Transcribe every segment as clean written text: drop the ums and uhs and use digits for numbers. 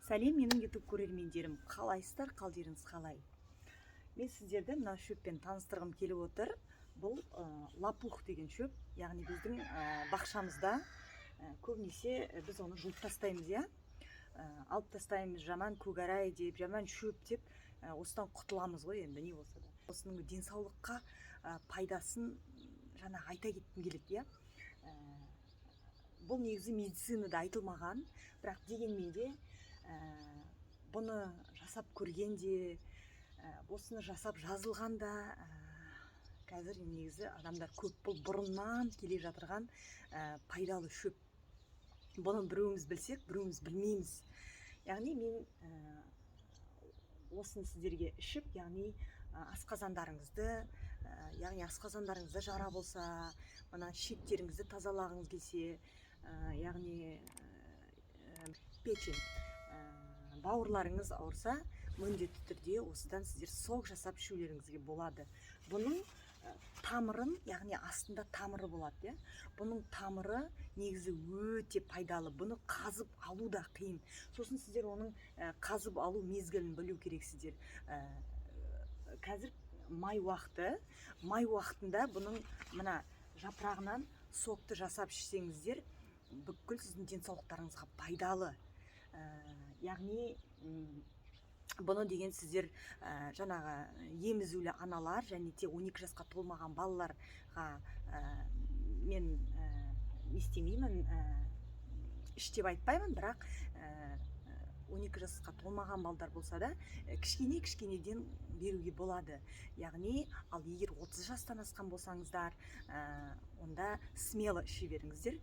Сәлем менің YouTube көрермендерім, қалайсыздар, қалдеріңіз қалай? Мен сіздерді мына шөппен таныстырғым келіп отыр. Бұл лопух деген шөп, яғни біздің бақшамызда көбінесе біз оны жұлып тастаймыз, я? Алып тастаймыз, жаман көкарай деп, жаман шөп деп, осыдан құтыламыз ғой енді, не болса да. Осының денсаулыққа пайдасын жаңа айта кеткім келеді, я? Бұл негізі медицинада айтылмаған, бірақ дегенмен де бұны жасап көргенде, осыны жасап жазылғанда қазір негізі адамдар көп. Бұл бұрыннан келе жатырған пайдалы шөп. Бұны біреуіміз білсек, біреуіміз білмейміз. Яғни мен осыны сіздерге ішіп, яғни асқазандарыңызды, асқазандарыңызда жара болса, мына шектеріңізді тазалағыңыз келсе, яғни печень, бауырларыңыз ауырса, міндетті түрде осыдан сіздер сок жасап ішулеріңізге болады. Бұның тамырын, яғни астында тамыры болады, я? Бұның тамыры негізі өте пайдалы. Бұны қазып алу да қиын. Сосын сіздер оның қазып алу мезгілін білу керексіздер. Қазір май уақытында бұның мына жапырағынан сокты жасап ішсеңіздер, бүкіл сіздің денсаулықтарыңызға пайдалы. Яғни бұны деген сіздер жаңағы емізулі аналар және те 12 жасқа толмаған балаларға мен істемеймін, іш деп айтпаймын, бірақ 12 жасқа толмаған балдар болса да кішкенеден беруге болады. Яғни, ал егер 30 жастан асқан болсаңыздар, онда смело іше беріңіздер.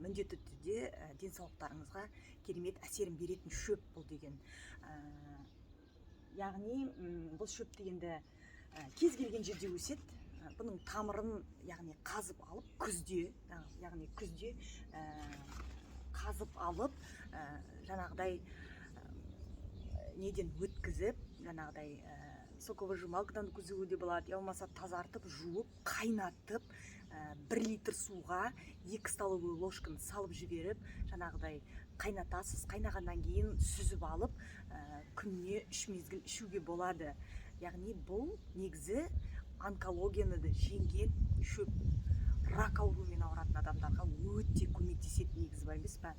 Міндетті түрде денсаулықтарыңызға керемет әсерін беретін шөп бұл деген. Яғни, бұл шөп дегенде кез келген жерде өседі. Бұның тамырын, яғни қазып алып, күзде қазып алып, жаңағыдай неден өткізіп, жаңағыдай соковыжималкадан өткізуге болады, я болмаса тазартып, жуып, қайнатып, 1 литр суға 2 столовый ложканы салып жіберіп, жаңағыдай қайнатасыз, қайнағаннан кейін сүзіп алып, күніне 3 мезгіл ішуге болады. Яғни бұл негізі онкологияны да жеңген шөп. Рак ауруымен ауыратын адамдарға өте көмектесетін негізі бар емес па?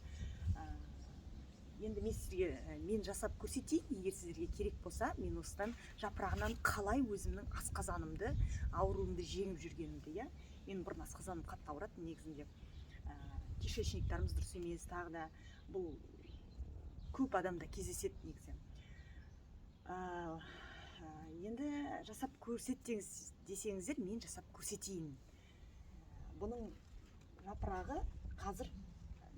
Енді мен жасап көрсетейін, егер сіздерге керек болса, мен осыдан жапырағынан қалай өзімнің асқазанымды, ауруымды жеңіп жүргенімді, я? Мен бұрын асқазаным қатты ауыратын негізінде. Кишечниктарымыз дұрыс емес, тағы да бұл көп адамда кездеседі негізі. Енді жасап көрсетсеңіз десеңіздер, мен жасап көрсетейін. Бұның жапырағы қазір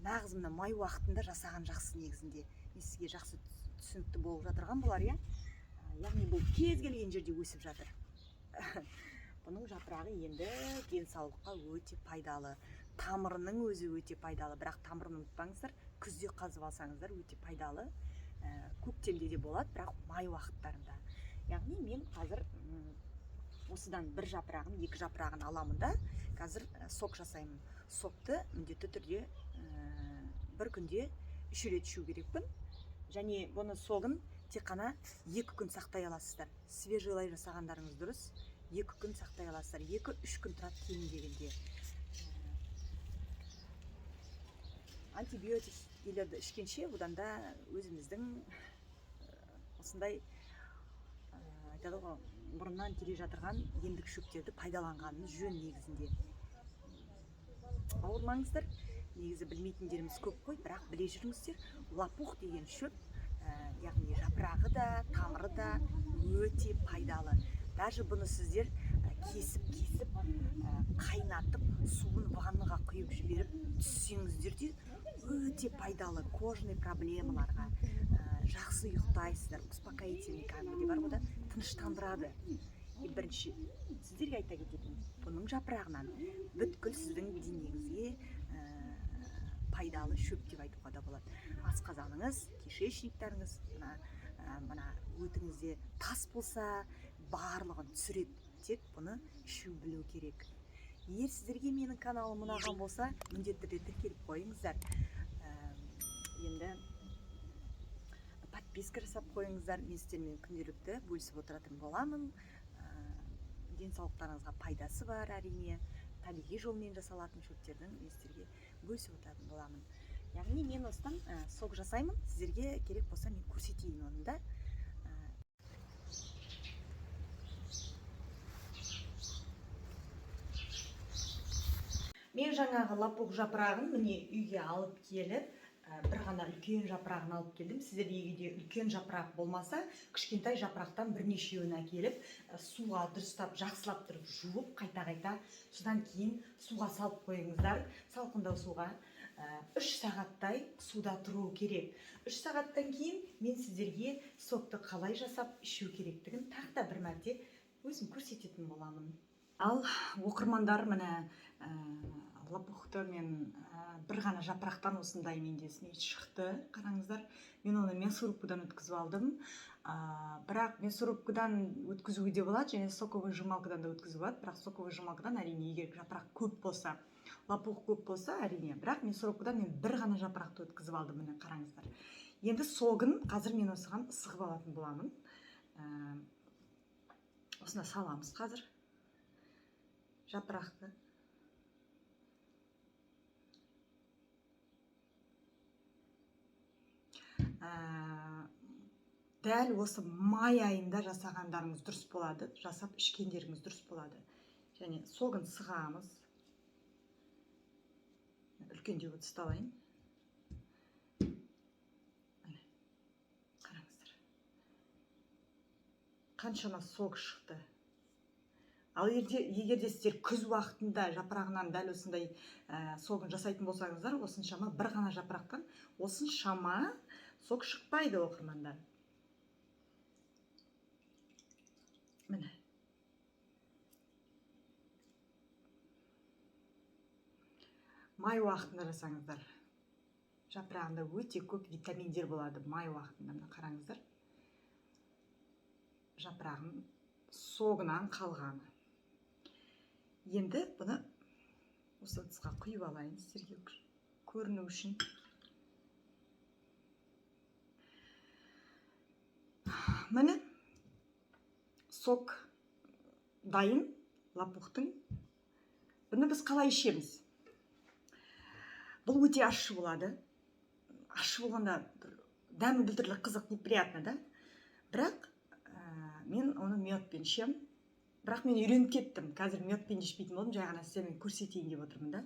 нағыз мына май уақытында жасаған жақсы негізінде. Мен сізге жақсы түсінікті болып жатырған болар, я? Яғни бұл кез келген жерде өсіп жатыр. Бұның жапырағы енді денсаулыққа өте пайдалы. Тамырының өзі өте пайдалы, бірақ тамырын ұмытпаңыздар, күзде қазып алсаңыздар өте пайдалы. Көктемде де болады, бірақ май уақыттарында. Яғни мен қазір осыдан 1 жапырағын, 2 жапырағын аламын да, қазір сок жасаймын. Сокты міндетті түрде 1 күнде 3 рет ішу керекпін. Және бұны согын тек қана 2 күн сақтай аласыздар. Свежайлай жасағандарыңыз дұрыс, 2 күн сақтай аласыздар. 2-3 күн тұрады кейін дегенде. Антибиотиктерді ішкенше, одан да өзіміздің осындай айтады ғой, бұрыннан келе жатырған емдік шөптерді пайдаланғанымыз жөн негізінде. Ауырмаңыздар, негізі білмейтіндеріміз көп қой, бірақ біле жүріңіздер, лопух деген шөп, яғни жапырағы да, тамыры да өте пайдалы. Даже бұны сіздер кесіп, қайнатып, суын ваннаға құйып жіберіп түссеңіздер де өте пайдалы. Кожный проблемаларға жақсы ұйықтайсыздар, успокоительный камер бар ғой да, тыныштандырады. Бірінші сіздерге айта кететін, бұның жапырағынан бүткіл сіздің денеңізге пайдалы шөп деп айтуға да болады. Асқазаныңыз, кишечниктарыңыз, мына өтіңізде тас болса, барлығын түсіреді. Тек бұны ішу білу керек. Егер сіздерге менің каналым ұнаған болса, міндетті түрде тіркеліп қойыңыздар. Енді подписка жасап қойыңыздар. Мен сіздермен күнделікті бөлісіп отыратын боламын. Денсаулықтарыңызға пайдасы бар, әрине. Табиғи жолмен жасалатын шөптердің мен сіздерге бөлісіп отыратын боламын. Яғни мен осыдан сок жасаймын. Сіздерге керек болса мен көрсетейін оны да. Мен жаңағы лопух жапырағын міне үйге алып келіп, бір ғана үлкен жапырағын алып келдім. Сіздерде егерде үлкен жапырақ болмаса, кішкентай жапырақтан бірнешеуін әкеліп, суға дұрыстап, жақсылап тұрып жуып, қайта-қайта, содан кейін суға салып қойыңыздар. Салқындау суға 3 сағаттай суда тұру керек. 3 сағаттан кейін мен сіздерге сокты қалай жасап ішу керектігін тағы да бір мәрте өзім көрсететін боламын. Ал оқырмандар, міне лопухты мен бір ғана жапырақтан осындай менде шықты. Қараңыздар, мен оны мясорубкадан өткізіп алдым. Бірақ мясорубкадан өткізуге де болады, және соковый жумалкадан да өткізіп болады. Бірақ соковый жумалкадан әрине, егер жапырақ көп болса, лопух көп болса, әрине. Бірақ мясорубкадан мен бір ғана жапырақты өткізіп алдым. Міне қараңыздар. Енді согын қазір мен осыған сығып алатын боламын. Осына саламыз қазір жапырақты. Дәл осы май айында жасағандарыңыз дұрыс болады, жасап ішкендеріңіз дұрыс болады. Және согын сығамыз. Үлкендеу ыдысты алайын. Қараңыздар. Қаншама сог шықты. Ал егерде сіздер күз уақытында жапырағынан дәл осындай согын жасайтын болсаңыздар, осыншама бір ғана жапырақтан осыншама сок шықпайды, оқырмандар. Міне. Май уақытында жасаңыздар. Жапырағында өте көп витаминдер болады май уақытында. Міне қараңыздар. Жапырағын согынан қалғаны. Енді бұны осы ыдысқа құйып алайын сіздерге көріну үшін. Міне сок дайын, лопухтың. Бұны біз қалай ішеміз? Бұл өте ащы болады. Ащы болғанда дәмі бүлдірлік, қызық, неприятно, да? Бірақ мен оны медпен ішем. Бірақ мен үйреніп кеттім. Қазір медпен ішпейтін болдым, жай ғана сіздермен көрсетейін деп отырмын да.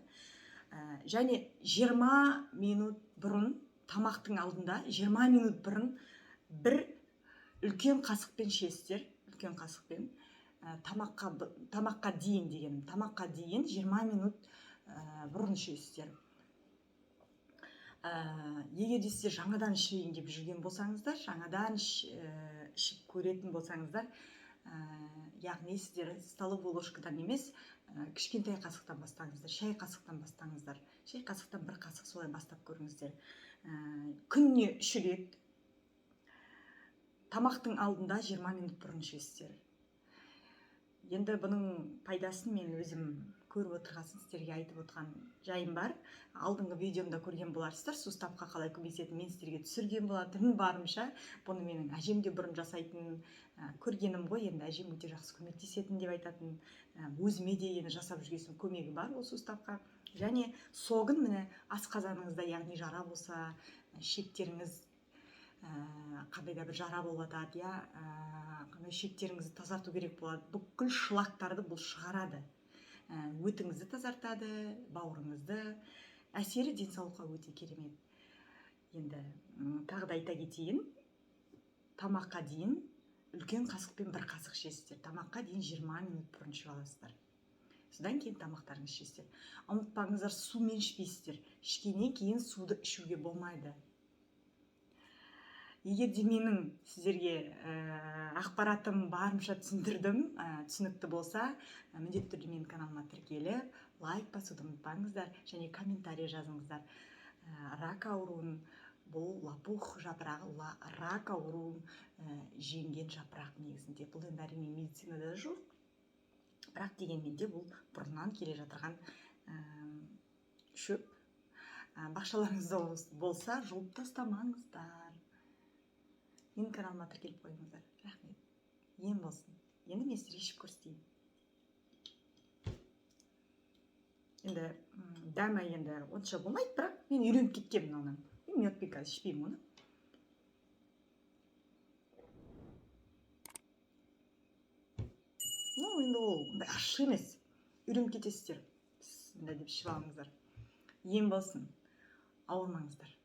Және 20 минут бұрын, тамақтың алдында 20 минут бұрын бір үлкен қасықпен ішесіздер. Үлкен қасықпен. Тамаққа дейін дегенім. Тамаққа дейін 20 минут бұрын ішесіздер. Егер сіздер жаңадан ішейін деп жүрген болсаңыздар, жаңадан ішіп көретін болсаңыздар, яғни сіздер столовый ложкадан емес, кішкентай қасықтан бастаңыздар, шай қасықтан бастаңыздар. Шай қасықтан бір қасық солай бастап көріңіздер. Күніне 3 рет тамақтың алдында 20 минут бұрын ішесіздер. Енді бұның пайдасын мен өзім көріп отырғасын сіздерге айтып отырған жайым бар. Алдыңғы видеомда көрген боларсыздар, суставқа қалай көмектесетінін мен сіздерге түсірген болатын барымша. Бұны менің әжем де бұрын жасайтын көргенім ғой. Енді әжем өте жақсы көмектесетін деп айтатын. Өзіме де енді жасап жүрген көмегі бар ол суставқа. Және согын міне асқазаныңызда, яғни жара болса, шектеріңіз қандай да бір жара болып жатады, қандай шектеріңізді тазарту керек болады. Бүкіл шлактарды бұл шығарады. Өтіңізді тазартады, бауырыңызды. Әсері денсаулыққа өте керемет. Енді тағы да айта кетейін. Тамаққа дейін үлкен қасықпен бір қасық ішесіздер. Тамаққа дейін 20 минут бұрын ішіп аласыздар. Содан кейін тамақтарыңызды ішесіздер. Ұмытпаңыздар, сумен ішпейсіздер. Ішкеннен кейін суды ішуге болмайды. Егер де менің сіздерге ақпаратым барынша түсіндірдім, түсінікті болса, міндетті түрде менің каналыма тіркеліп, лайк басуды ұмытпаңыздар, және комментарий жазыңыздар. Рак ауруын, бұл лопух жапырағы рак ауруын жеңген жапырақ негізінде. Бұл енді әрине медицинада жоқ, бірақ дегенмен де бұл бұрыннан келе жатырған шөп. Бақшаларыңызда болса, жұлып тастамаңыздар. менің каналыма тіркеліп қойыңыздар. Рахмет. Ем болсын. Енді мен сіздерге ішіп көрсетейін. Енді дәмі енді онша болмайды, бірақ мен үйреніп кеткенмін оны. Мен ұятпен қазір ішпеймін оны. Енді ол ащы емес. Үйреніп кетесіздер. Сіз деп ішіп алыңыздар. Ем болсын. Ауырмаңыздар.